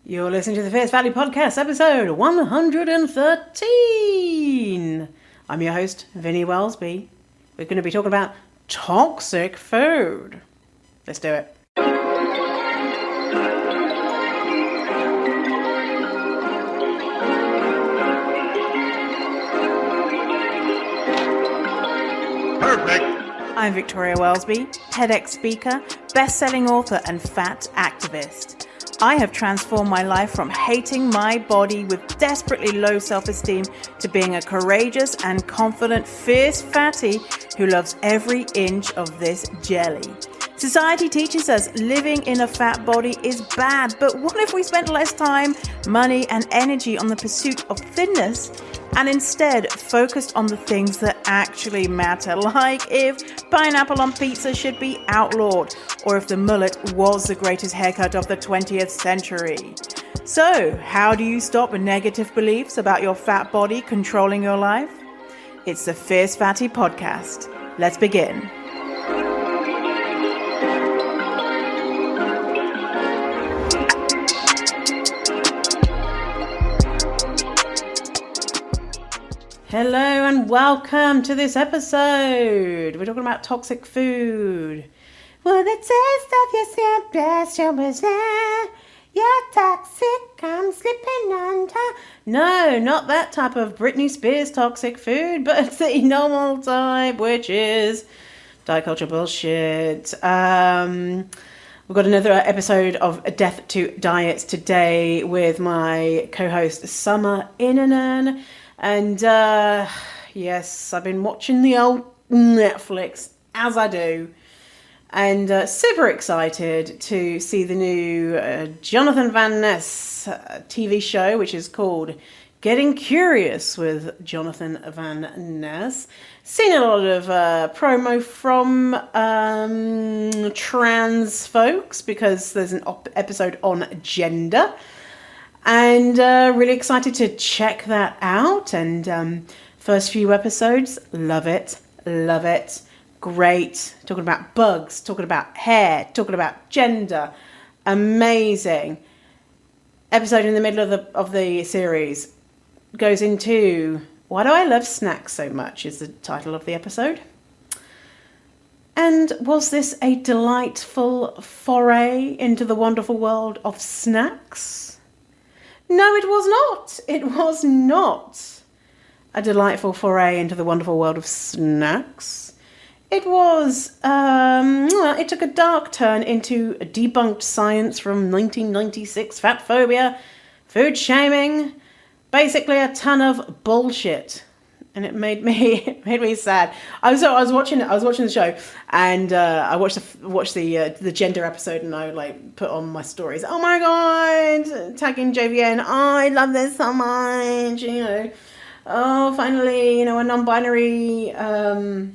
You're listening to the Fierce Valley Podcast, episode 113. I'm your host, Vinnie Wellsby. We're going to be talking about toxic food. Let's do it. Perfect. I'm Victoria Wellsby, TEDx speaker, best-selling author, and fat activist. I have transformed my life from hating my body with desperately low self-esteem to being a courageous and confident, fierce fatty who loves every inch of this jelly. Society teaches us living in a fat body is bad, but what if we spent less time, money, and energy on the pursuit of thinness and instead focused on the things that actually matter, like if pineapple on pizza should be outlawed, or if the mullet was the greatest haircut of the 20th century. So, how do you stop negative beliefs about your fat body controlling your life? It's the Fierce Fatty Podcast. Let's begin. Hello and welcome to this episode. We're talking about toxic food. Well, the taste of your simplest was there. You're toxic, I'm slipping under. No, not that type of Britney Spears toxic food, but the normal type, which is diet culture bullshit. We've got another episode of Death to Diets today with my co-host Summer Innanen. And yes, I've been watching the old Netflix, as I do, and super excited to see the new Jonathan Van Ness TV show, which is called Getting Curious with Jonathan Van Ness. Seen a lot of promo from trans folks because there's an episode on gender. And really excited to check that out. And first few episodes, love it, great. Talking about bugs, talking about hair, talking about gender, amazing. Episode in the middle of the series goes into why do I love snacks so much is the title of the episode. And was this a delightful foray into the wonderful world of snacks? No, it was not. It was not a delightful foray into the wonderful world of snacks. It was, it took a dark turn into a debunked science from 1996, fatphobia, food shaming, basically a ton of bullshit. And it made me sad. I was watching the show, and I watched the gender episode, and I like put on my stories. Oh my god, tagging JVN. Oh, I love this so much. You know, oh finally, you know, a non-binary a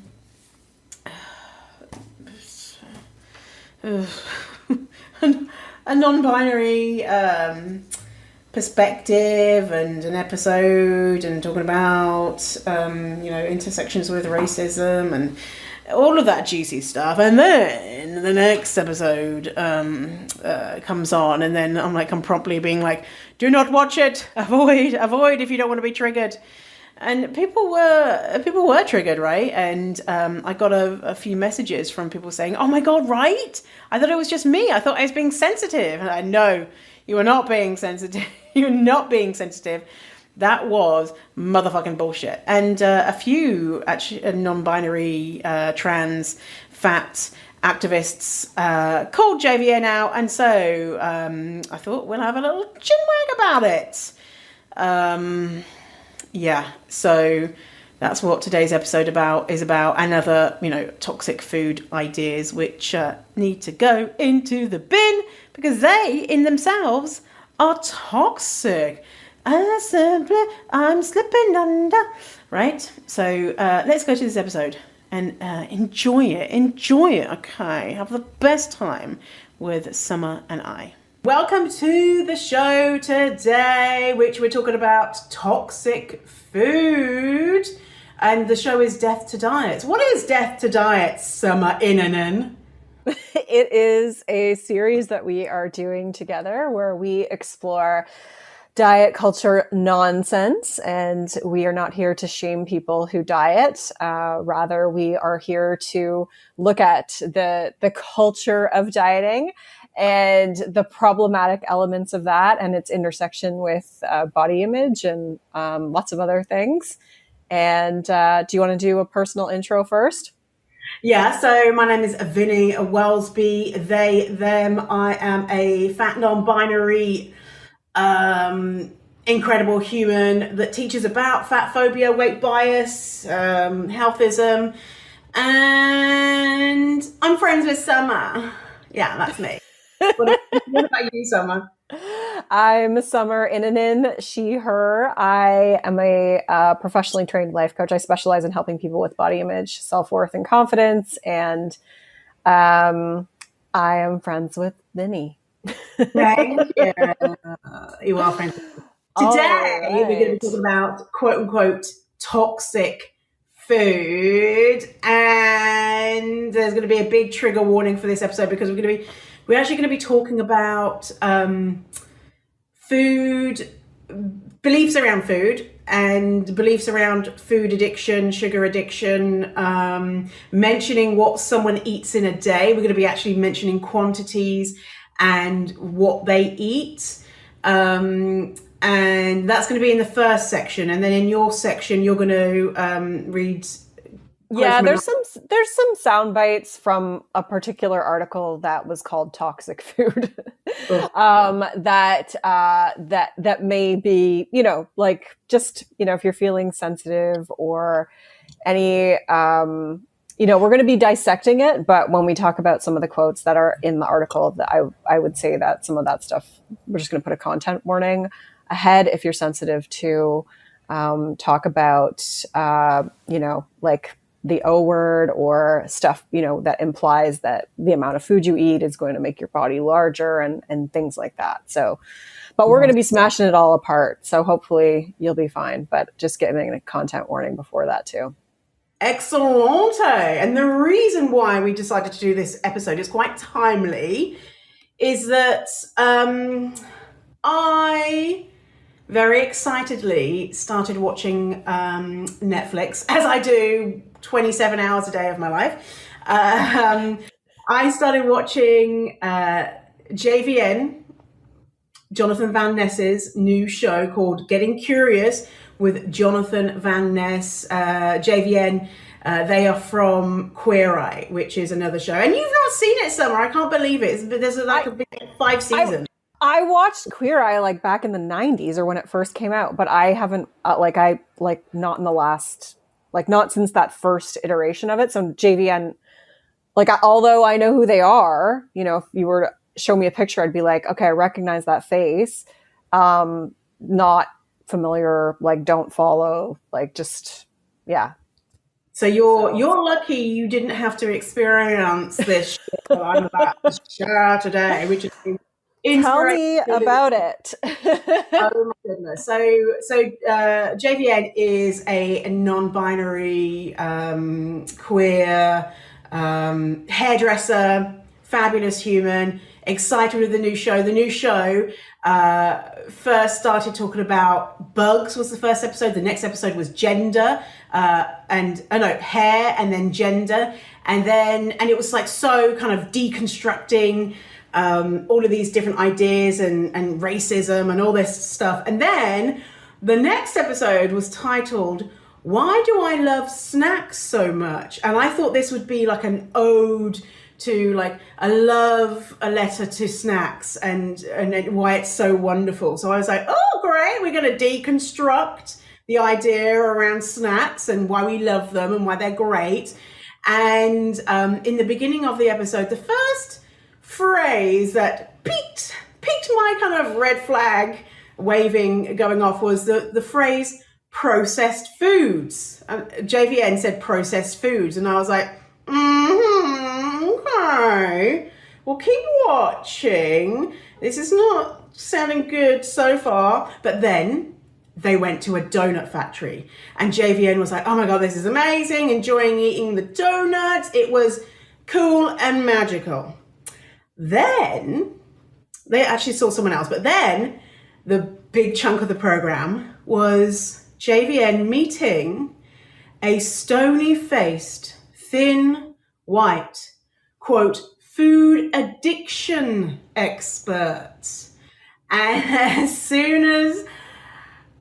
non-binary perspective and an episode and talking about intersections with racism and all of that juicy stuff. And then the next episode comes on, and then I'm promptly being like, do not watch it, avoid if you don't want to be triggered. And people were triggered, right? And I got a few messages from people saying, oh my god, right? I thought it was just me. I thought I was being sensitive. And I know you are not being sensitive. You're not being sensitive. That was motherfucking bullshit. And a few actually non-binary trans fat activists called JVN out, and so I thought we'll have a little chinwag about it. Yeah, so that's what today's episode is about, and other, toxic food ideas which need to go into the bin because they, in themselves, are toxic. I'm slipping under. Right? So let's go to this episode and enjoy it. Okay, have the best time with Summer and I. Welcome to the show today, which we're talking about toxic food. And the show is Death to Diets. What is Death to Diets, Summer Innanen? It is a series that we are doing together where we explore diet culture nonsense, and we are not here to shame people who diet. Rather, we are here to look at the culture of dieting and the problematic elements of that and its intersection with body image and lots of other things. And do you want to do a personal intro first? Yeah, so my name is Vinny Wellsby, they, them. I am a fat non-binary, incredible human that teaches about fat phobia, weight bias, healthism, and I'm friends with Summer. Yeah, that's me. What about you, Summer? I'm Summer Innanen, she, her. I am a professionally trained life coach. I specialize in helping people with body image, self-worth, and confidence. And I am friends with Vinny. Thank you. You are friends. Today, we're going to be talking about quote unquote toxic food, and there's going to be a big trigger warning for this episode because we're actually going to be talking about food, beliefs around food and beliefs around food addiction, sugar addiction, mentioning what someone eats in a day. We're going to be actually mentioning quantities and what they eat. And that's going to be in the first section, and then in your section you're going to read. Yeah, there's some sound bites from a particular article that was called "Toxic Food," that may be, like, just, if you're feeling sensitive or any, we're going to be dissecting it. But when we talk about some of the quotes that are in the article, I would say that some of that stuff, we're just going to put a content warning ahead if you're sensitive to talk about, like the O word or stuff, that implies that the amount of food you eat is going to make your body larger and things like that. So, but we're going to be smashing it all apart. So hopefully you'll be fine, but just giving a content warning before that too. Excellent. And the reason why we decided to do this episode is quite timely, is that I very excitedly started watching Netflix, as I do 27 hours a day of my life. I started watching JVN, Jonathan Van Ness's new show called Getting Curious with Jonathan Van Ness. JVN, they are from Queer Eye, which is another show. And you've not seen it, Summer. I can't believe it. There's a big 5 seasons. I watched Queer Eye like back in the 90s or when it first came out, but I haven't not in the last, not since that first iteration of it. So JVN, although I know who they are, if you were to show me a picture, I'd be like, okay, I recognize that face. Not familiar, don't follow, yeah. So you're lucky you didn't have to experience this shit that I'm about to share today, which is tell me about it. Oh my goodness. So JVN is a non-binary, queer, hairdresser, fabulous human, excited with the new show. The new show first started talking about bugs was the first episode. The next episode was gender, hair, and then gender. And it was so kind of deconstructing all of these different ideas and racism and all this stuff. And then the next episode was titled, "Why Do I Love Snacks So Much?" And I thought this would be like an ode to a letter to snacks and why it's so wonderful. So I was like, oh, great. We're going to deconstruct the idea around snacks and why we love them and why they're great. And in the beginning of the episode, the first phrase that piqued my kind of red flag waving going off was the phrase processed foods. JVN said processed foods, and I was like, okay, well, keep watching. This is not sounding good so far. But then they went to a donut factory, and JVN was like, oh my God, this is amazing, enjoying eating the donuts. It was cool and magical. Then they actually saw someone else, but then the big chunk of the program was JVN meeting a stony-faced, thin, white, quote, food addiction expert. And as soon as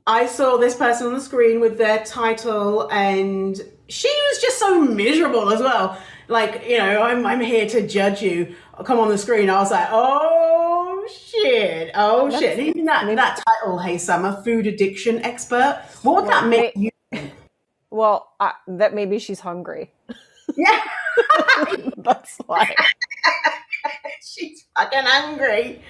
I saw this person on the screen with their title, and she was just so miserable as well. Like, you know, I'm here to judge you. I'll come on the screen. I was like, oh shit, shit. Even that title, Hey Summer, food addiction expert. What would that make you think? Well, that maybe she's hungry. Yeah. That's why. She's fucking hungry.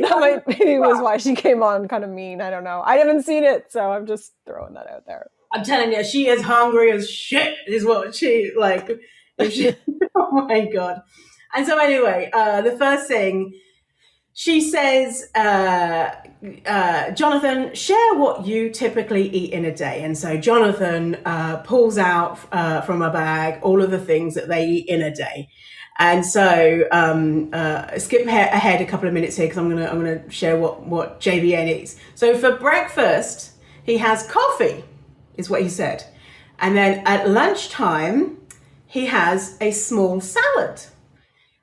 That maybe was why she came on kind of mean. I don't know. I haven't seen it, so I'm just throwing that out there. I'm telling you, she is hungry as shit, is what she, like, oh my God. And so anyway, the first thing, she says, Jonathan, share what you typically eat in a day. And so Jonathan pulls out from a bag all of the things that they eat in a day. And so skip ahead a couple of minutes here because I'm gonna share what JVN eats. So for breakfast, he has coffee, is what he said. And then at lunchtime, he has a small salad.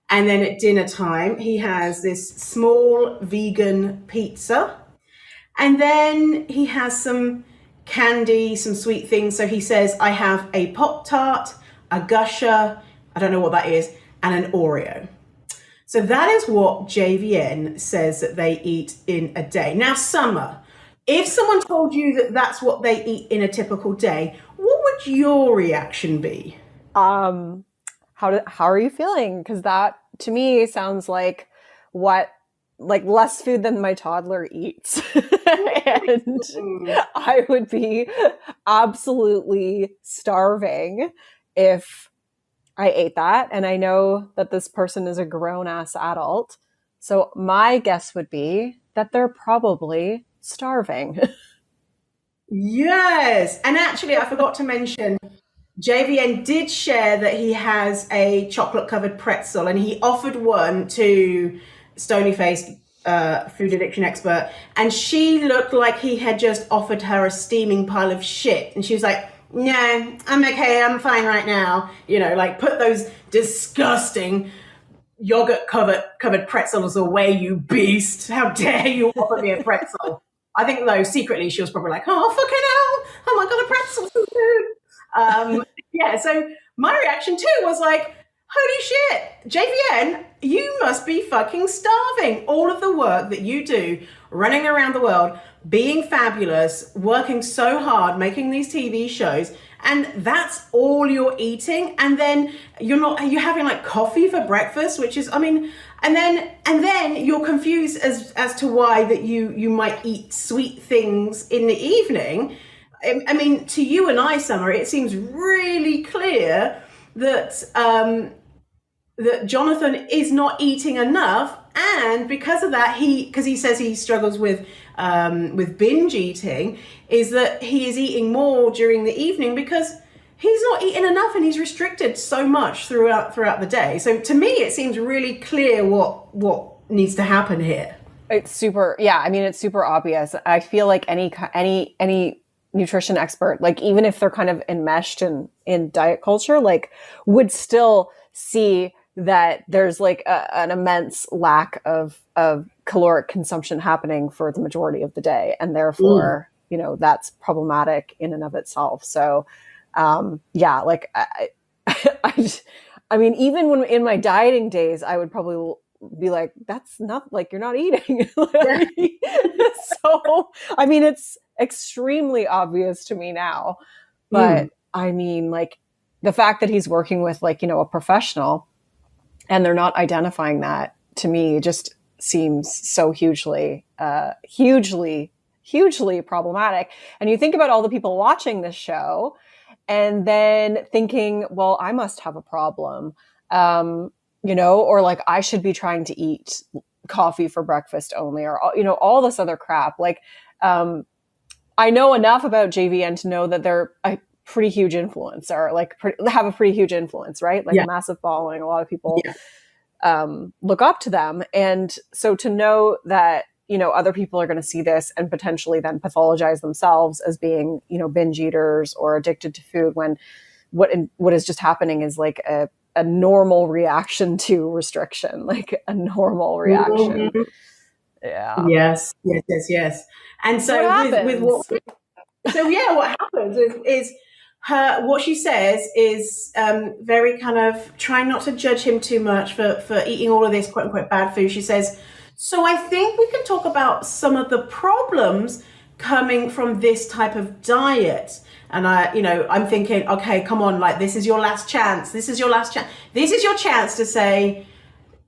And then at dinner time, he has this small vegan pizza. And then he has some candy, some sweet things. So he says, I have a Pop-Tart, a Gusher, I don't know what that is, and an Oreo. So that is what JVN says that they eat in a day. Now, Summer, if someone told you that that's what they eat in a typical day, what would your reaction be? How are you feeling? Because that to me sounds like less food than my toddler eats. And I would be absolutely starving if I ate that. And I know that this person is a grown-ass adult. So my guess would be that they're probably starving. Yes. And actually, I forgot to mention, JVN did share that he has a chocolate-covered pretzel, and he offered one to stony-faced food addiction expert, and she looked like he had just offered her a steaming pile of shit, and she was like, no, I'm okay, I'm fine right now. You know, like, put those disgusting yogurt-covered pretzels away, you beast. How dare you offer me a pretzel? I think, though, secretly she was probably like, oh, fucking hell, oh my God, a pretzel, so good. Yeah, so my reaction too was like, holy shit, JVN, you must be fucking starving. All of the work that you do, running around the world, being fabulous, working so hard, making these TV shows, and that's all you're eating. And then you're having like coffee for breakfast, which is, I mean, and then you're confused as to why that you might eat sweet things in the evening. I mean, to you and I, Summer, it seems really clear that that Jonathan is not eating enough, and because of that, because he says he struggles with binge eating, is that he is eating more during the evening because he's not eating enough and he's restricted so much throughout the day. So to me, it seems really clear what needs to happen here. It's super, yeah. I mean, it's super obvious. I feel like any nutrition expert, like even if they're kind of enmeshed in diet culture, like would still see that there's like an immense lack of caloric consumption happening for the majority of the day. And therefore, you know, that's problematic in and of itself. So, yeah, like I mean, even when in my dieting days, I would probably be like, that's not like, you're not eating. So, I mean, it's extremely obvious to me now, but I mean, like the fact that he's working with like, you know, a professional and they're not identifying that, to me just seems so hugely problematic. And you think about all the people watching this show and then thinking, well, I must have a problem, you know, or like I should be trying to eat coffee for breakfast only, or, you know, all this other crap. Like, I know enough about JVN to know that they're pretty huge influence, or like have a pretty huge influence, right? Like a massive following. A lot of people look up to them. And so to know that, you know, other people are going to see this and potentially then pathologize themselves as being, you know, binge eaters or addicted to food, when what is just happening is like a normal reaction to restriction, like a normal reaction. Mm-hmm. Yeah. Yes. And so what happens is her, what she says is very kind of trying not to judge him too much for eating all of this quote unquote bad food. She says, so I think we can talk about some of the problems coming from this type of diet. And I'm thinking, okay, come on, like, this is your last chance. This is your chance to say,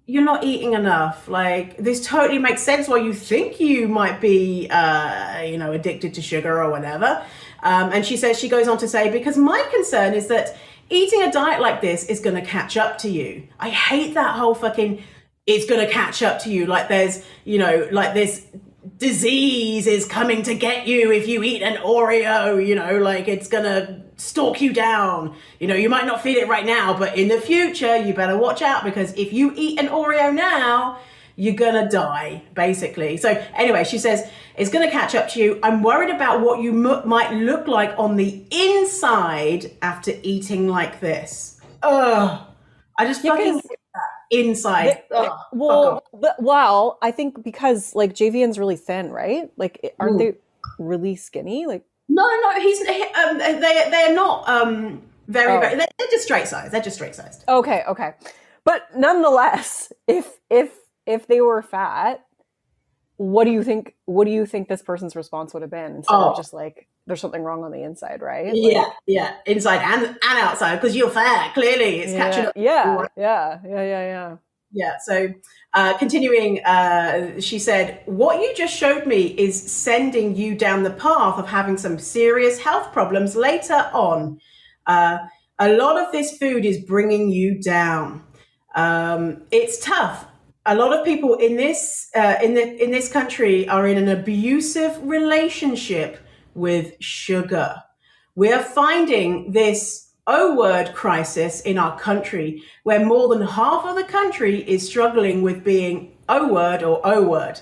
you're not eating enough. Like, this totally makes sense why you think you might be, addicted to sugar or whatever. And she goes on to say, because my concern is that eating a diet like this is going to catch up to you. I hate that whole fucking, it's going to catch up to you. Like there's, like this disease is coming to get you if you eat an Oreo, like it's going to stalk you down. You might not feel it right now, but in the future, you better watch out, because if you eat an Oreo now, you're going to die, basically. So anyway, she says, it's going to catch up to you. I'm worried about what you might look like on the inside after eating like this. Ugh. I just fucking inside. Well, I think because like JVN's really thin, right? Like, aren't they really skinny? Like, no, they're not very. They're just straight size. They're just straight sized. Okay. But nonetheless, if they were fat, what do you think this person's response would have been, instead of just like, there's something wrong on the inside, right? Yeah, inside and outside, because you're fat. Clearly, it's catching up. Yeah. So, continuing, she said, what you just showed me is sending you down the path of having some serious health problems later on. A lot of this food is bringing you down. It's tough. A lot of people in this country are in an abusive relationship with sugar. We're finding this O-word crisis in our country, where more than half of the country is struggling with being O-word or O-word.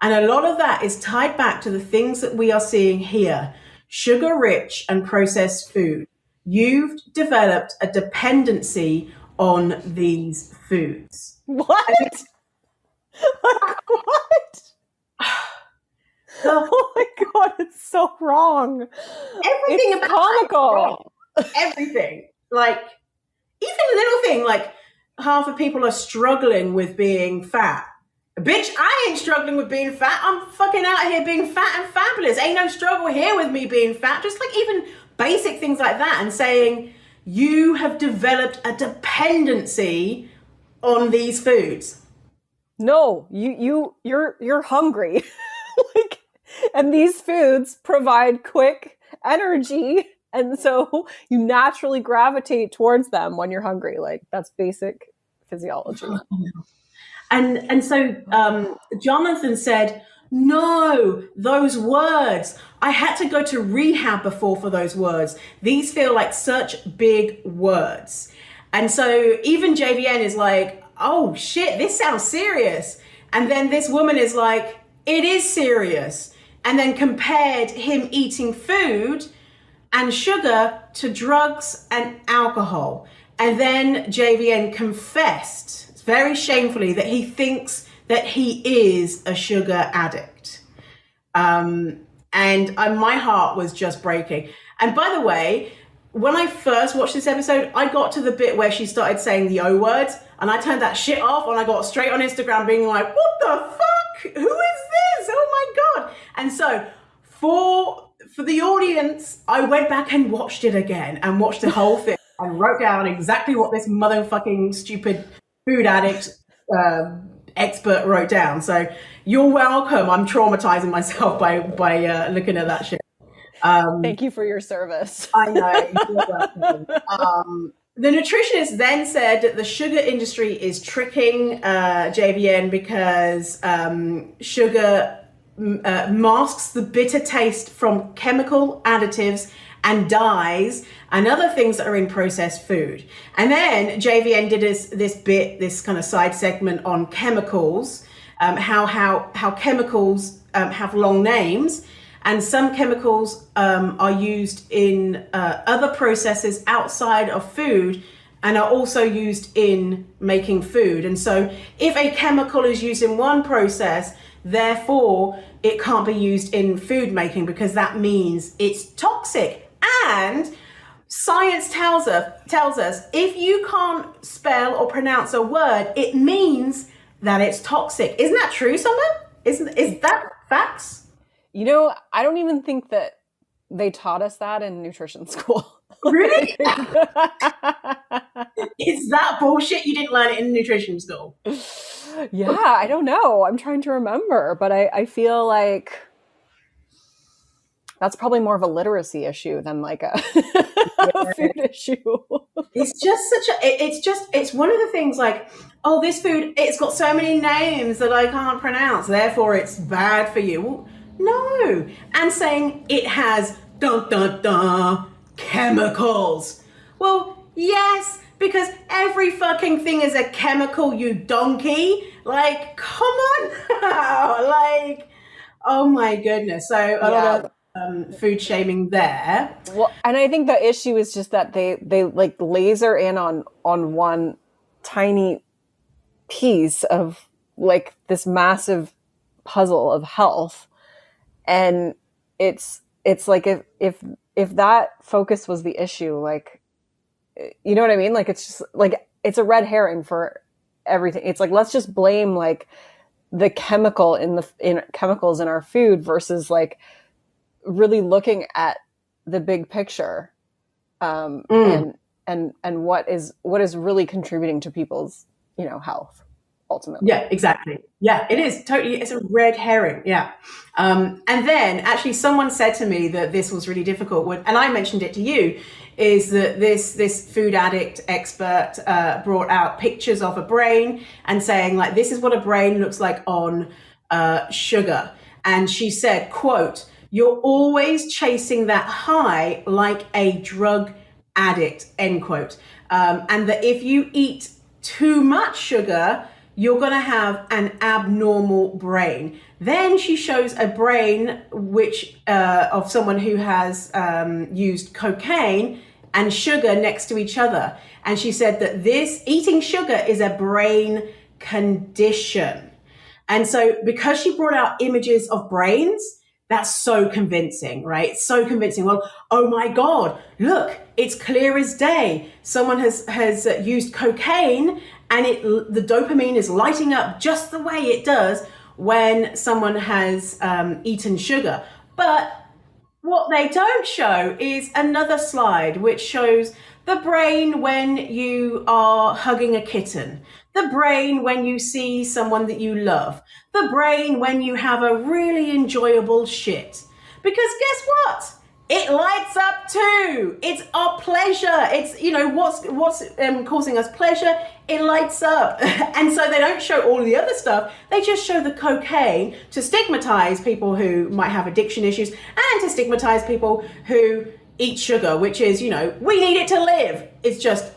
And a lot of that is tied back to the things that we are seeing here. Sugar-rich and processed food. You've developed a dependency on these foods. What? What? Oh my God, it's so wrong. Everything it's comical. Everything. Like, even a little thing, like half of people are struggling with being fat. Bitch, I ain't struggling with being fat. I'm fucking out here being fat and fabulous. Ain't no struggle here with me being fat. Just like even basic things like that, and saying you have developed a dependency on these foods. No, you're hungry. Like, and these foods provide quick energy, and so you naturally gravitate towards them when you're hungry. Like, that's basic physiology. And so Jonathan said, no, those words. I had to go to rehab before for those words. These feel like such big words. And so even JVN is like, oh shit, this sounds serious. And then this woman is like, it is serious. And then compared him eating food and sugar to drugs and alcohol. And then JVN confessed very shamefully that he thinks that he is a sugar addict. And my heart was just breaking. And by the way, when I first watched this episode, I got to the bit where she started saying the O words, and I turned that shit off, and I got straight on Instagram being like, what the fuck? Who is this? Oh my God. And so for the audience, I went back and watched it again and watched the whole thing and wrote down exactly what this motherfucking stupid food addict expert wrote down. So you're welcome. I'm traumatizing myself by looking at that shit. Thank you for your service. I know. You're welcome. The nutritionist then said that the sugar industry is tricking JVN because sugar masks the bitter taste from chemical additives and dyes and other things that are in processed food. And then JVN did this kind of side segment on chemicals, how chemicals have long names, and some chemicals are used in other processes outside of food and are also used in making food. And so if a chemical is used in one process, therefore it can't be used in food making because that means it's toxic. And science tells us if you can't spell or pronounce a word, it means that it's toxic. Isn't that true, Summer? Is that facts? You know, I don't even think that they taught us that in nutrition school. Really? Is that bullshit? You didn't learn it in nutrition school? Yeah, I don't know. I'm trying to remember, but I feel like that's probably more of a literacy issue than like a food issue. It's just it's one of the things like, oh, this food, it's got so many names that I can't pronounce, therefore it's bad for you. Well, no. And saying it has chemicals. Well, yes, because every fucking thing is a chemical, you donkey. Like, come on now. Like, oh my goodness. So a lot of food shaming there. Well, and I think the issue is just that they like laser in on one tiny piece of like this massive puzzle of health. And it's like if that focus was the issue, like, you know what I mean? Like, it's just like, it's a red herring for everything. It's like, let's just blame like the chemical in chemicals in our food versus like really looking at the big picture, and what is really contributing to people's, you know, health. Ultimately. Yeah, exactly. Yeah, it is totally. It's a red herring. Yeah. And then actually someone said to me that this was really difficult and I mentioned it to you, is that this food addict expert brought out pictures of a brain and saying like, this is what a brain looks like on sugar. And she said, quote, "You're always chasing that high like a drug addict," end quote. And that if you eat too much sugar, you're going to have an abnormal brain. Then she shows a brain which of someone who has used cocaine and sugar next to each other. And she said that this eating sugar is a brain condition. And so because she brought out images of brains, that's so convincing, right? It's so convincing. Well, oh my God, look, it's clear as day. Someone has used cocaine and the dopamine is lighting up just the way it does when someone has eaten sugar. But what they don't show is another slide which shows the brain when you are hugging a kitten, the brain when you see someone that you love, the brain when you have a really enjoyable shit. Because guess what? It lights up too. It's our pleasure. It's, you know, what's causing us pleasure, it lights up. And so they don't show all the other stuff. They just show the cocaine to stigmatize people who might have addiction issues and to stigmatize people who eat sugar, which is, you know, we need it to live. It's just,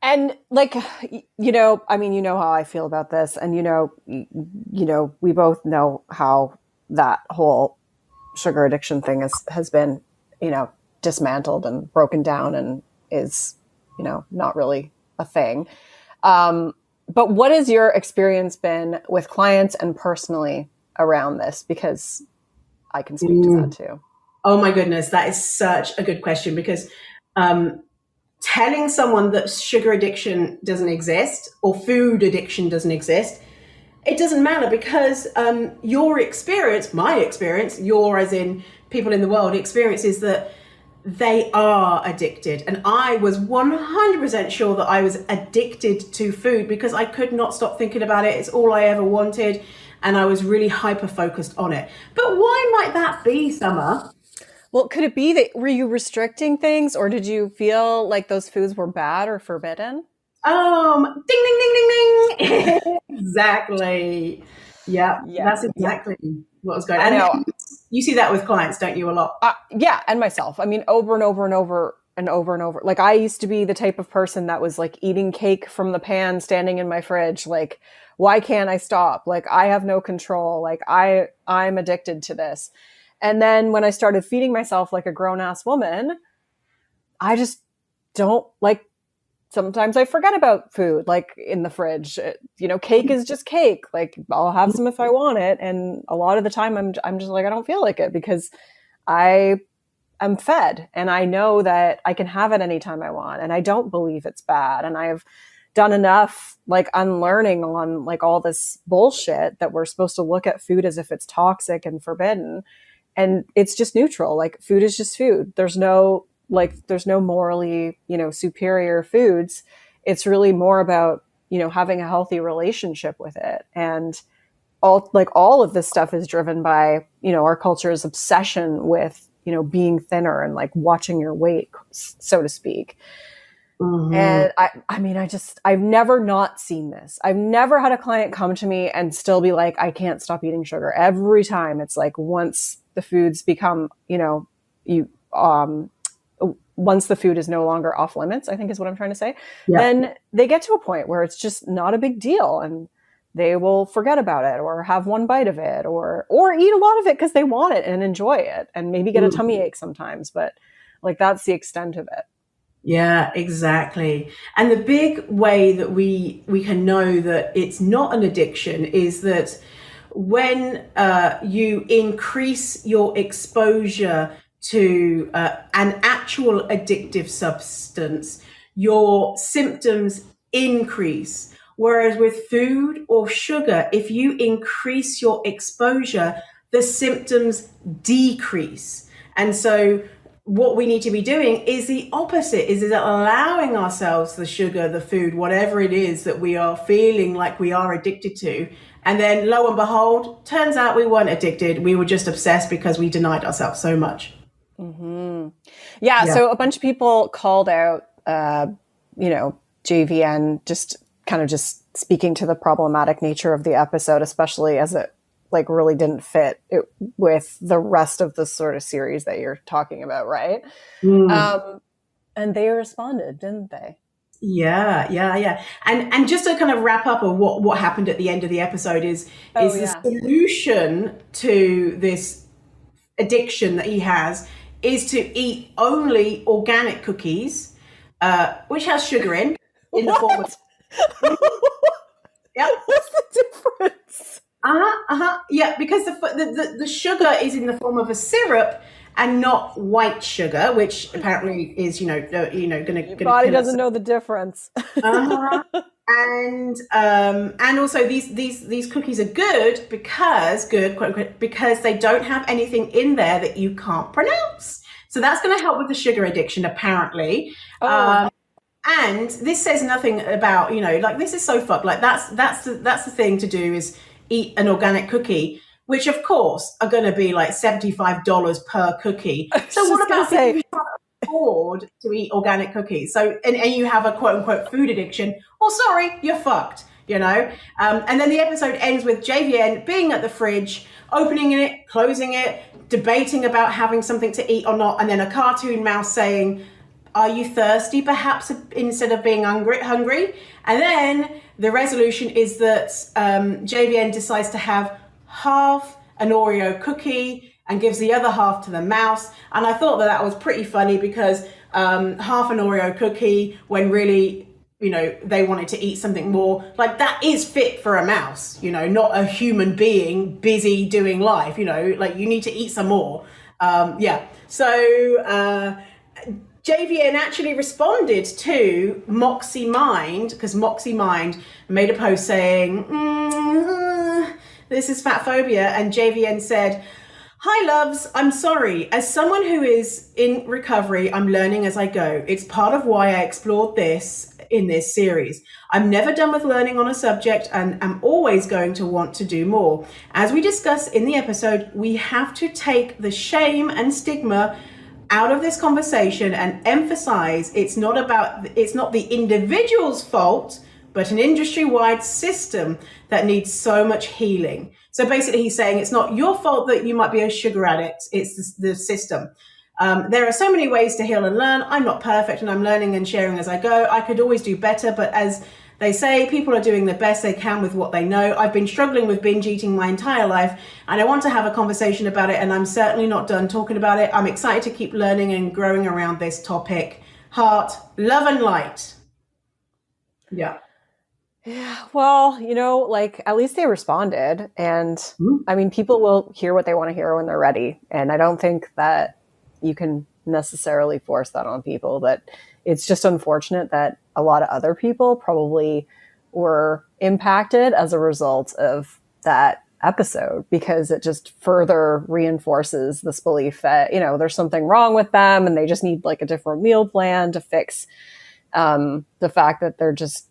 And like, you know, I mean, you know how I feel about this, and you know, we both know how that whole sugar addiction thing has been, you know, dismantled and broken down and is, you know, not really a thing. But what has your experience been with clients and personally around this? Because I can speak to that too. Oh my goodness, that is such a good question, because telling someone that sugar addiction doesn't exist or food addiction doesn't exist, it doesn't matter, because your experience, my experience, your as in people in the world experience, is that they are addicted. And I was 100% sure that I was addicted to food because I could not stop thinking about it. It's all I ever wanted. And I was really hyper-focused on it. But why might that be, Summer? Well, could it be that, were you restricting things, or did you feel like those foods were bad or forbidden? Ding, ding, ding, ding, ding. Exactly. Yeah, that's exactly what was going on. I know. You see that with clients, don't you, a lot? Yeah, and myself. I mean, over and over and over and over and over. Like, I used to be the type of person that was like eating cake from the pan, standing in my fridge. Like, why can't I stop? Like, I have no control. Like, I'm addicted to this. And then when I started feeding myself like a grown ass woman, I just don't like, sometimes I forget about food, like in the fridge. Cake is just cake. Like, I'll have some if I want it. And a lot of the time I'm just like, I don't feel like it because I am fed and I know that I can have it anytime I want. And I don't believe it's bad. And I've done enough like unlearning on like all this bullshit that we're supposed to look at food as if it's toxic and forbidden. And it's just neutral. Like, food is just food. There's no morally, superior foods. It's really more about, having a healthy relationship with it. And all of this stuff is driven by, our culture's obsession with, being thinner and like watching your weight, so to speak. Mm-hmm. And I've never not seen this. I've never had a client come to me and still be like, I can't stop eating sugar. Every time it's like, once the foods become, once the food is no longer off limits, I think is what I'm trying to say, then they get to a point where it's just not a big deal and they will forget about it or have one bite of it or eat a lot of it because they want it and enjoy it and maybe get a tummy ache sometimes. But like, that's the extent of it. Yeah, exactly. And the big way that we can know that it's not an addiction is that when you increase your exposure to an actual addictive substance, your symptoms increase. Whereas with food or sugar, if you increase your exposure, the symptoms decrease. And so what we need to be doing is the opposite, is allowing ourselves the sugar, the food, whatever it is that we are feeling like we are addicted to. And then lo and behold, turns out we weren't addicted. We were just obsessed because we denied ourselves so much. Mm-hmm. Yeah. So a bunch of people called out, JVN, just speaking to the problematic nature of the episode, especially as it like really didn't fit it with the rest of the sort of series that you're talking about, right? And they responded, didn't they? Yeah. And just to kind of wrap up of what happened at the end of the episode is the solution to this addiction that he has is to eat only organic cookies, which has sugar in the form of. Yeah. What's the difference? Yeah, because the sugar is in the form of a syrup and not white sugar, which apparently is going to. Your body doesn't know the difference. And also these cookies are good because quote unquote, because they don't have anything in there that you can't pronounce. So that's going to help with the sugar addiction, apparently. And this says nothing about, like, this is so fucked. Like, that's the thing to do, is eat an organic cookie, which of course are going to be like $75 per cookie. So what about if you can't afford to eat organic cookies? So, and you have a quote unquote food addiction, well, sorry, you're fucked, And then the episode ends with JVN being at the fridge, opening it, closing it, debating about having something to eat or not. And then a cartoon mouse saying, are you thirsty, perhaps, instead of being hungry? And then the resolution is that JVN decides to have half an Oreo cookie and gives the other half to the mouse. And I thought that was pretty funny because half an Oreo cookie, when really, they wanted to eat something more, like, that is fit for a mouse, not a human being busy doing life, like, you need to eat some more. So JVN actually responded to Moxie Mind, because Moxie Mind made a post saying, this is fatphobia. And JVN said, hi, loves, I'm sorry. As someone who is in recovery, I'm learning as I go. It's part of why I explored this in this series. I'm never done with learning on a subject and am always going to want to do more. As we discuss in the episode, we have to take the shame and stigma out of this conversation and emphasize it's not the individual's fault but an industry-wide system that needs so much healing. So basically he's saying it's not your fault that you might be a sugar addict, it's the system. There are so many ways to heal and learn. I'm not perfect and I'm learning and sharing as I go. I could always do better, but as they say, people are doing the best they can with what they know. I've been struggling with binge eating my entire life and I want to have a conversation about it, and I'm certainly not done talking about it. I'm excited to keep learning and growing around this topic. Heart, love and light. Yeah. Yeah, well, like at least they responded, and I mean, people will hear what they want to hear when they're ready. And I don't think that you can necessarily force that on people, but it's just unfortunate that a lot of other people probably were impacted as a result of that episode, because it just further reinforces this belief that, there's something wrong with them and they just need like a different meal plan to fix the fact that they're just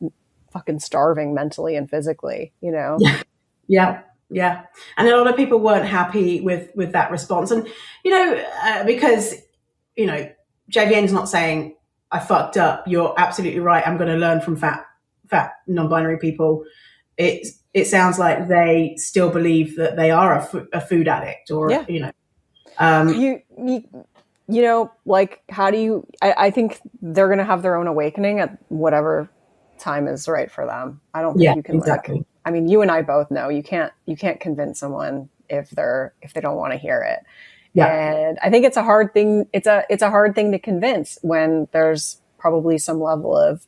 fucking starving mentally and physically, Yeah. And a lot of people weren't happy with that response. And, because, JVN's not saying I fucked up. You're absolutely right. I'm going to learn from fat non-binary people. It sounds like they still believe that they are a food addict, or, like, how do you, I think they're going to have their own awakening at whatever time is right for them. I don't think you can exactly. I mean, you and I both know you can't convince someone if they don't want to hear it. Yeah. And I think it's a hard thing. It's a hard thing to convince when there's probably some level of,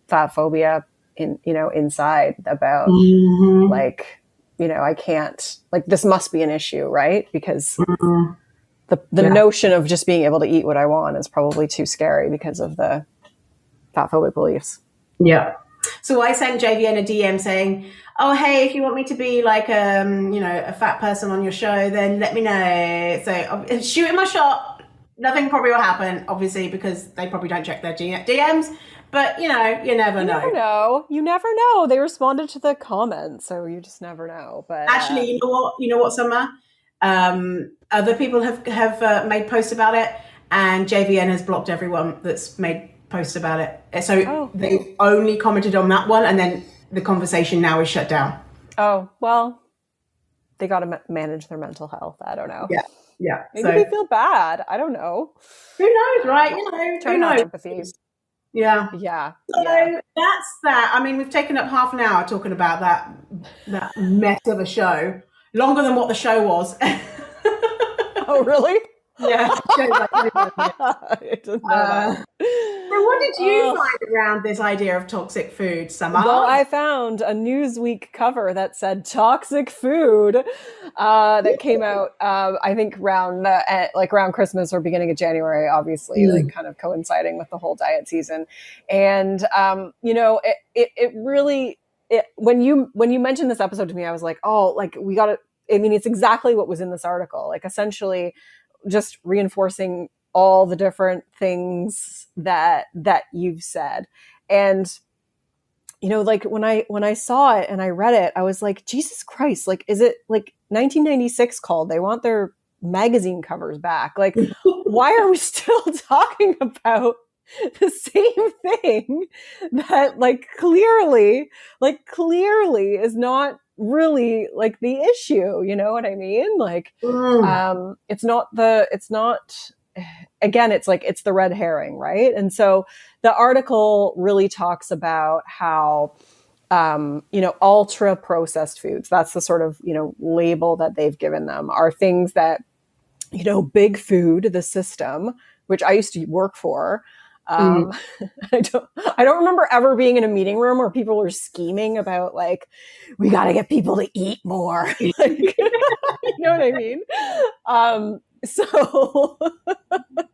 fat phobia inside about like, I can't, like, this must be an issue, right? Because the notion of just being able to eat what I want is probably too scary because of the fat phobic beliefs. Yeah. So I sent JVN a DM saying, oh, hey, if you want me to be like, a fat person on your show, then let me know. So I'm shooting my shot. Nothing probably will happen, obviously, because they probably don't check their DMs. But, you never know. You never know. They responded to the comments, so you just never know. But actually, you know what, Summer? Other people have made posts about it, and JVN has blocked everyone that's made posts about it. So they only commented on that one, and then the conversation now is shut down. Oh, well, they got to manage their mental health. I don't know. Yeah. Maybe they feel bad. I don't know. Who knows, right? Who knows? Empathy. Yeah. So that's that. I mean, we've taken up half an hour talking about that mess of a show. Longer than what the show was. Oh, really? Yeah. I didn't know that. So what did you find around this idea of toxic food, Summer? Well, I found a Newsweek cover that said toxic food that came out, I think, around Christmas or beginning of January, obviously, like kind of coinciding with the whole diet season. And, it really, when you mentioned this episode to me, I was like, oh, like we got to, I mean, it's exactly what was in this article, like essentially just reinforcing all the different things that you've said. And, like when I saw it and I read it, I was like, Jesus Christ, like, is it like 1996 called? They want their magazine covers back. Like, why are we still talking about the same thing that clearly is not really like the issue? You know what I mean? Like, again, it's like, it's the red herring, right? And so the article really talks about how, ultra processed foods, that's the sort of, label that they've given them, are things that, big food, the system, which I used to work for. I don't remember ever being in a meeting room where people were scheming about like, we got to get people to eat more. Like, you know what I mean? So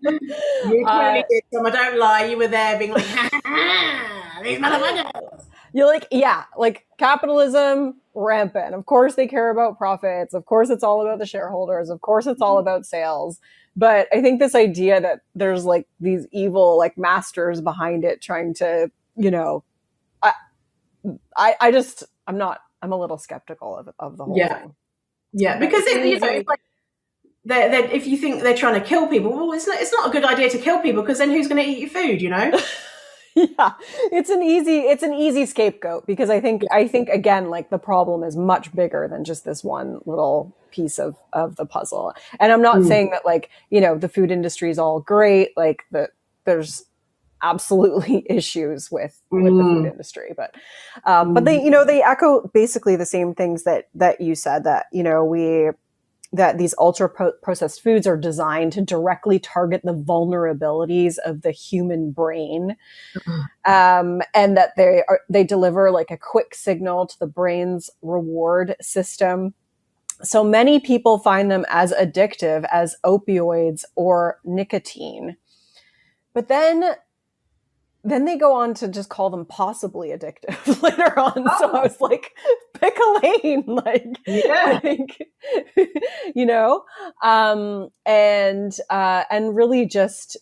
you clearly did, I don't lie. You were there being like, these motherfuckers. You're like, yeah, like capitalism rampant. Of course they care about profits. Of course it's all about the shareholders. Of course it's all about sales. But I think this idea that there's like these evil like masters behind it trying to, I'm a little skeptical of the whole thing. Yeah, because it's like that if you think they're trying to kill people, well, it's not a good idea to kill people, because then who's going to eat your food, Yeah, it's an easy scapegoat because I think again, like the problem is much bigger than just this one little piece of the puzzle. And I'm not saying that like, the food industry is all great, like there's absolutely issues with the food industry, but they echo basically the same things that you said, that that these ultra processed foods are designed to directly target the vulnerabilities of the human brain, and that they deliver like a quick signal to the brain's reward system. So many people find them as addictive as opioids or nicotine. But then they go on to just call them possibly addictive later on. Oh. So I was like, pick a lane. Like, yeah. I think, and really just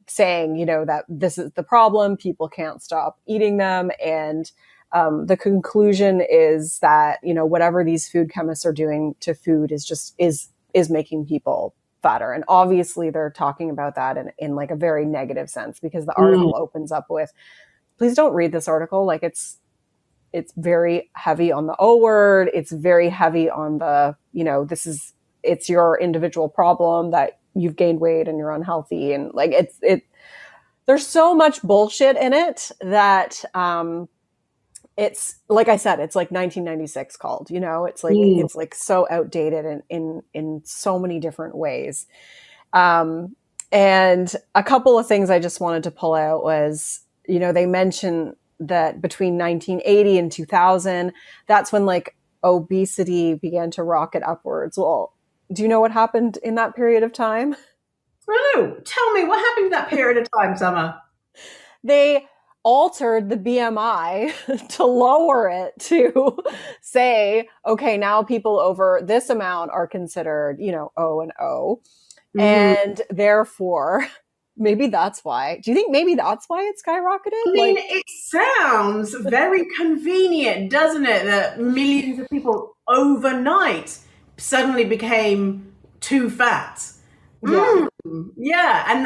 saying, that this is the problem. People can't stop eating them. And the conclusion is that, whatever these food chemists are doing to food is making people fatter. And obviously they're talking about that in like a very negative sense, because the article opens up with, please don't read this article. Like it's very heavy on the O word. It's very heavy on the, it's your individual problem that you've gained weight and you're unhealthy. And like, there's so much bullshit in it that, it's like I said, it's like 1996 called, it's like, it's like so outdated in so many different ways. And a couple of things I just wanted to pull out was, they mention that between 1980 and 2000, that's when like obesity began to rocket upwards. Well, do you know what happened in that period of time? No, tell me what happened in that period of time, Summer. They altered the BMI to lower it to say, okay, now people over this amount are considered, O and O. Mm-hmm. And therefore, maybe that's why. Do you think maybe that's why it skyrocketed? I mean, it sounds very convenient, doesn't it? That millions of people overnight suddenly became too fat. Yeah. Yeah. And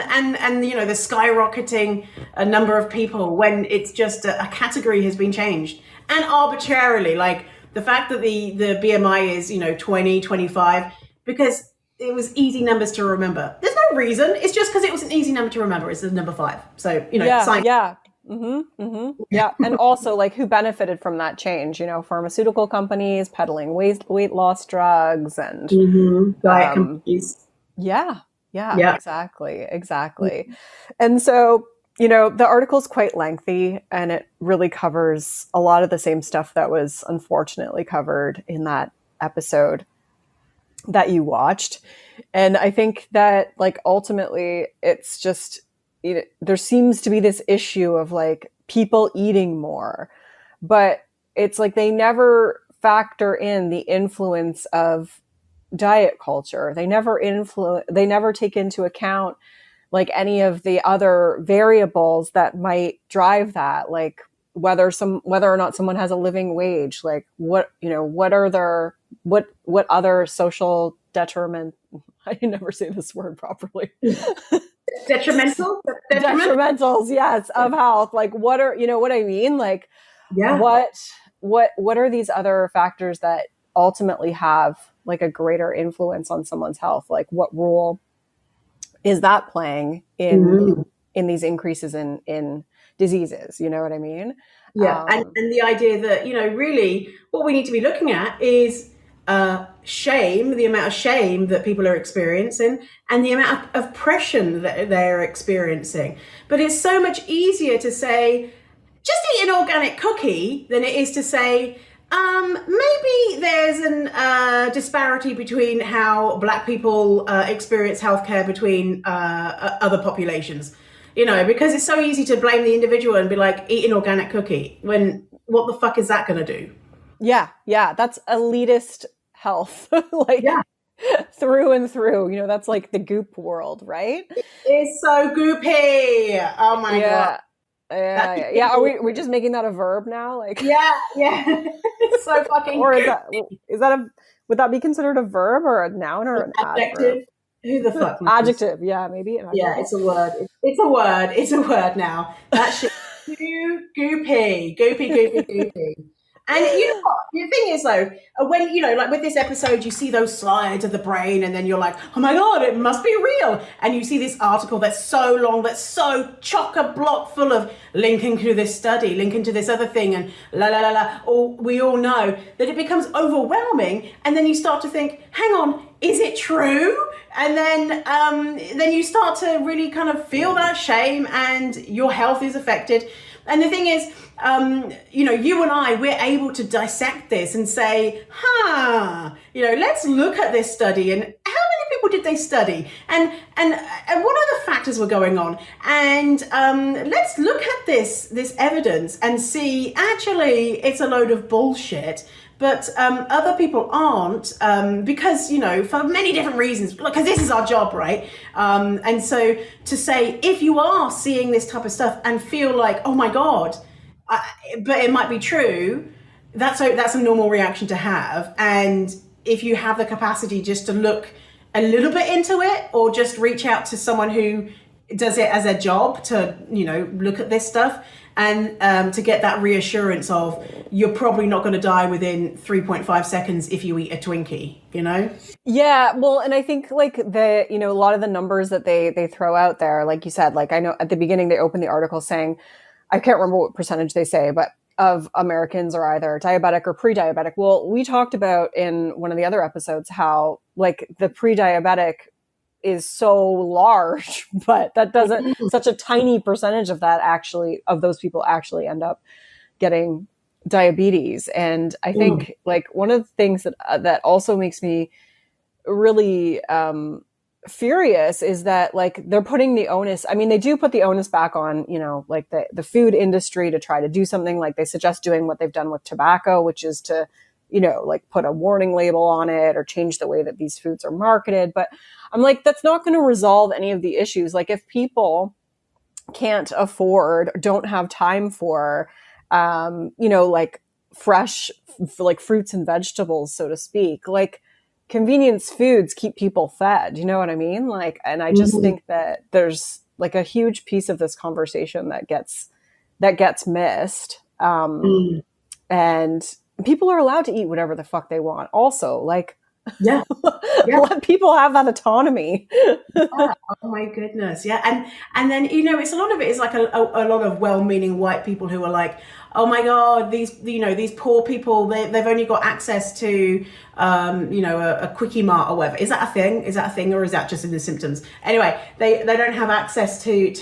the skyrocketing a number of people when it's just a category has been changed, and arbitrarily, like the fact that the BMI is, 20, 25, because it was easy numbers to remember. There's no reason. It's just because it was an easy number to remember. It's the number 5. So, science. Yeah. Mm-hmm, mm-hmm. Yeah. And also like who benefited from that change, pharmaceutical companies peddling weight loss drugs and diet companies. Yeah, exactly. And so, the article's quite lengthy and it really covers a lot of the same stuff that was unfortunately covered in that episode that you watched. And I think that like ultimately it's just, there seems to be this issue of like people eating more, but it's like they never factor in the influence of diet culture. They never take into account like any of the other variables that might drive that, like whether or not someone has a living wage, like what other social detriment, I can never say this word properly. Detrimentals, yes, of health. Like what are, what I mean? Like, yeah. What are these other factors that ultimately have like a greater influence on someone's health? Like what role is that playing in these increases in diseases? You know what I mean? Yeah. And the idea that, really what we need to be looking at is shame, the amount of shame that people are experiencing and the amount of oppression that they're experiencing. But it's so much easier to say, just eat an organic cookie than it is to say, maybe there's an disparity between how Black people experience healthcare between other populations, because it's so easy to blame the individual and be like, eat an organic cookie, when what the fuck is that going to do? Yeah, that's elitist health, through and through. That's like the goop world, right? It's so goopy. Oh my God. Yeah. Are we just making that a verb now? Like, yeah. It's so fucking. Or would that be considered a verb or a noun or an adjective? Who the fuck? Adjective. Yeah, maybe. Yeah, it's a word. It's a word now. That shit too goopy, goopy. And you know what? The thing is, though, when, like with this episode, you see those slides of the brain, and then you're like, oh my God, it must be real. And you see this article that's so long, that's so chock-a-block full of linking to this study, linking to this other thing, and la la la la. We all know that it becomes overwhelming, and then you start to think, hang on, is it true? And then you start to really kind of feel that shame, and your health is affected. And the thing is, you and I, we're able to dissect this and say, let's look at this study, and how many people did they study, and what other factors were going on, and let's look at this evidence and see, actually, it's a load of bullshit. But other people aren't, because, for many different reasons, because this is our job, right? And so to say, if you are seeing this type of stuff and feel like, oh my God, but it might be true, that's a normal reaction to have. And if you have the capacity just to look a little bit into it, or just reach out to someone who does it as a job to, look at this stuff, and to get that reassurance of, you're probably not going to die within 3.5 seconds if you eat a Twinkie, Yeah, well, and I think like a lot of the numbers that they throw out there, like you said, like I know at the beginning they opened the article saying, I can't remember what percentage they say, but of Americans are either diabetic or pre-diabetic. Well, we talked about in one of the other episodes how like the pre-diabetic is so large, but that doesn't, such a tiny percentage of that actually, of those people actually end up getting diabetes. And I think like one of the things that also makes me really furious is that like they're putting the onus, I mean, they do put the onus back on, like the food industry to try to do something. Like they suggest doing what they've done with tobacco, which is to, like put a warning label on it or change the way that these foods are marketed. But I'm like, that's not going to resolve any of the issues. Like if people can't afford, don't have time for, like fresh, like fruits and vegetables, so to speak, like convenience foods keep people fed. You know what I mean? Like, and I just think that there's like a huge piece of this conversation that gets missed. And people are allowed to eat whatever the fuck they want. Also, like, yeah. Let people have that autonomy. Yeah. Oh my goodness. Yeah. And then, it's a lot of it is like a lot of well-meaning white people who are like, oh my God, these poor people, they've only got access to, a Quickie Mart or whatever. Is that a thing? Or is that just in the symptoms? Anyway, they don't have access to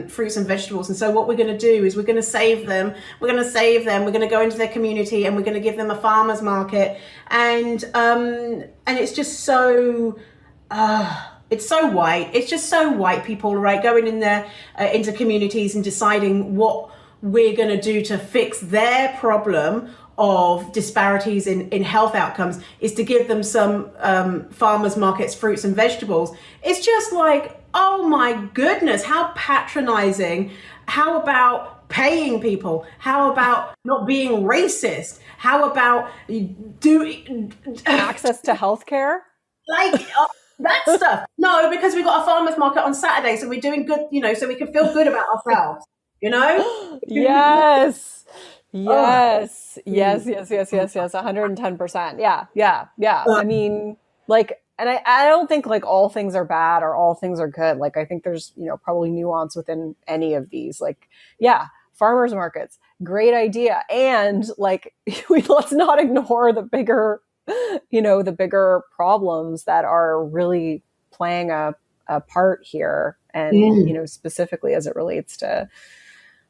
fruits and vegetables. And so what we're going to do is we're going to save them. We're going to go into their community, and we're going to give them a farmer's market. And it's just so, it's so white. It's just so white people, right? Going in there into communities and deciding what we're going to do to fix their problem of disparities in health outcomes is to give them some farmers markets, fruits and vegetables. It's just like, oh my goodness, how patronizing. How about paying people? How about not being racist? How about access to healthcare? Like that stuff. No, because we've got a farmers market on Saturday, so we're doing good, so we can feel good about ourselves, Yes. Yes. 110%. Yeah. I mean, like, and I don't think like all things are bad or all things are good. Like, I think there's, probably nuance within any of these. Like, yeah, farmers markets, great idea. And like, let's not ignore the bigger, the bigger problems that are really playing a part here. And, specifically as it relates to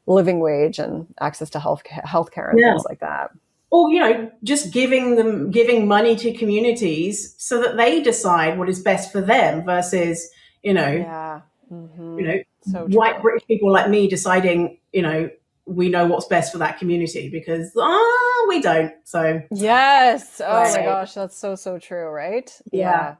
living wage and access to healthcare and things like that. Or, just giving money to communities so that they decide what is best for them versus, so white British people like me deciding, we know what's best for that community because we don't. So yes. Oh my gosh, that's so true, right? Yeah.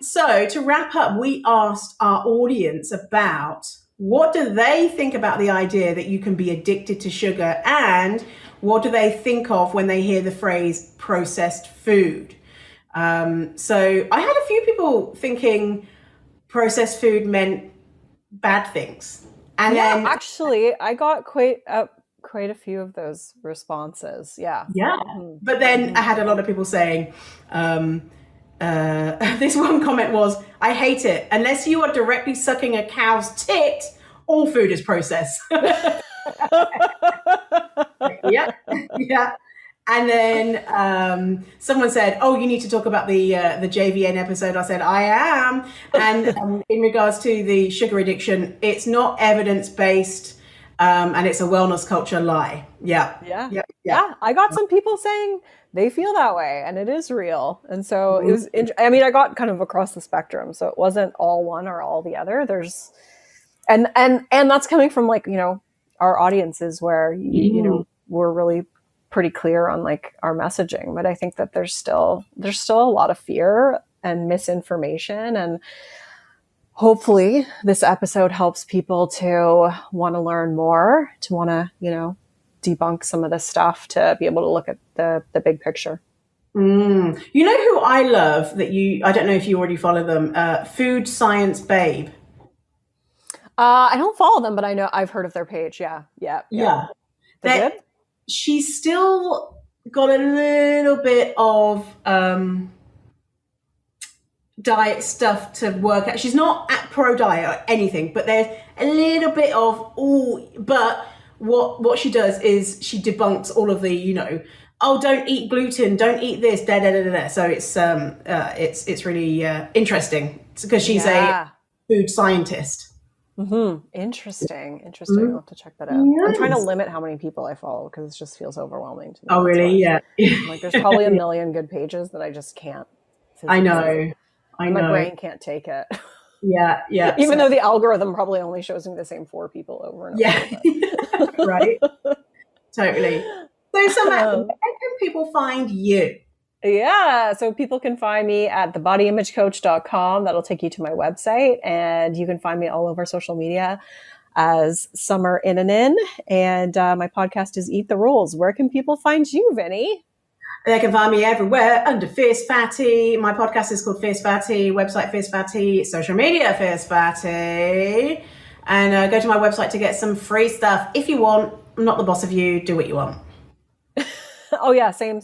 So to wrap up, we asked our audience about what do they think about the idea that you can be addicted to sugar, and what do they think of when they hear the phrase processed food? So I had a few people thinking processed food meant bad things. And then actually, I got quite a few of those responses. Yeah. But then I had a lot of people saying, this one comment was, I hate it. Unless you are directly sucking a cow's tit, all food is processed. Yeah. And then someone said, oh, you need to talk about the JVN episode. I said, I am. And in regards to the sugar addiction, it's not evidence-based, and it's a wellness culture lie. Yeah. I got some people saying they feel that way, and it is real. And so it was, I got kind of across the spectrum. So it wasn't all one or all the other. There's, and that's coming from like, our audiences where, we're really pretty clear on like our messaging. But I think that there's still a lot of fear and misinformation, and hopefully this episode helps people to want to learn more, to want to, debunk some of this stuff, to be able to look at the big picture. You know who I love that I don't know if you already follow them, Food Science Babe. I don't follow them, but I know I've heard of their page. Yeah. They're good? She's still got a little bit of diet stuff to work out. She's not at pro diet or anything, but there's a little bit of, but what she does is she debunks all of the, don't eat gluten, don't eat this, da da da da. So it's really interesting because she's a food scientist. Interesting. I'll have to check that out. Yes. I'm trying to limit how many people I follow because it just feels overwhelming to me. Oh, really? Yeah. Like there's probably a million good pages that I just can't. I know. My brain can't take it. Yeah. Even though the algorithm probably only shows me the same 4 people over and over. Right. Totally. So Samantha, where can people find you? Yeah, so people can find me at thebodyimagecoach.com. That'll take you to my website, and you can find me all over social media as Summer Innanen, and my podcast is Eat the Rules. Where can people find you, Vinny? They can find me everywhere under Fierce Fatty. My podcast is called Fierce Fatty, website Fierce Fatty, social media Fierce Fatty, and go to my website to get some free stuff if you want. I'm not the boss of you. Do what you want. Oh yeah, same.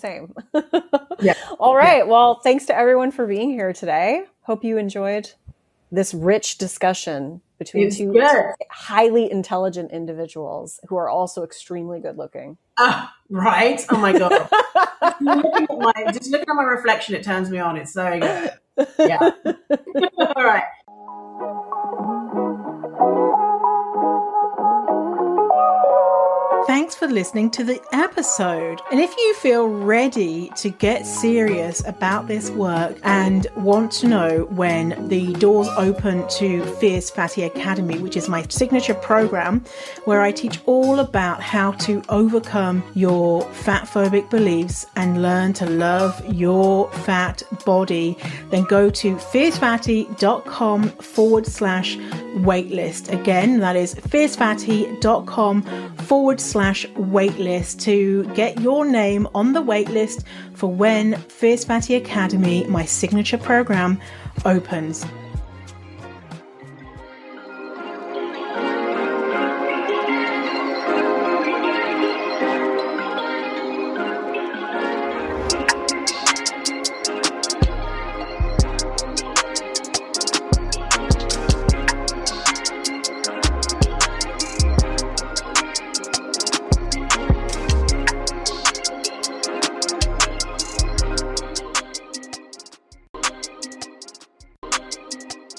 Yeah. All right. Well, thanks to everyone for being here today. Hope you enjoyed this rich discussion between two highly intelligent individuals who are also extremely good looking. Right. Oh my God. just looking at my reflection, it turns me on. It's so good. Yeah. All right. Thanks for listening to the episode. And if you feel ready to get serious about this work and want to know when the doors open to Fierce Fatty Academy, which is my signature program where I teach all about how to overcome your fatphobic beliefs and learn to love your fat body, then go to fiercefatty.com/waitlist. Again, that is fiercefatty.com/waitlist to get your name on the waitlist for when Fierce Fatty Academy, my signature program, opens.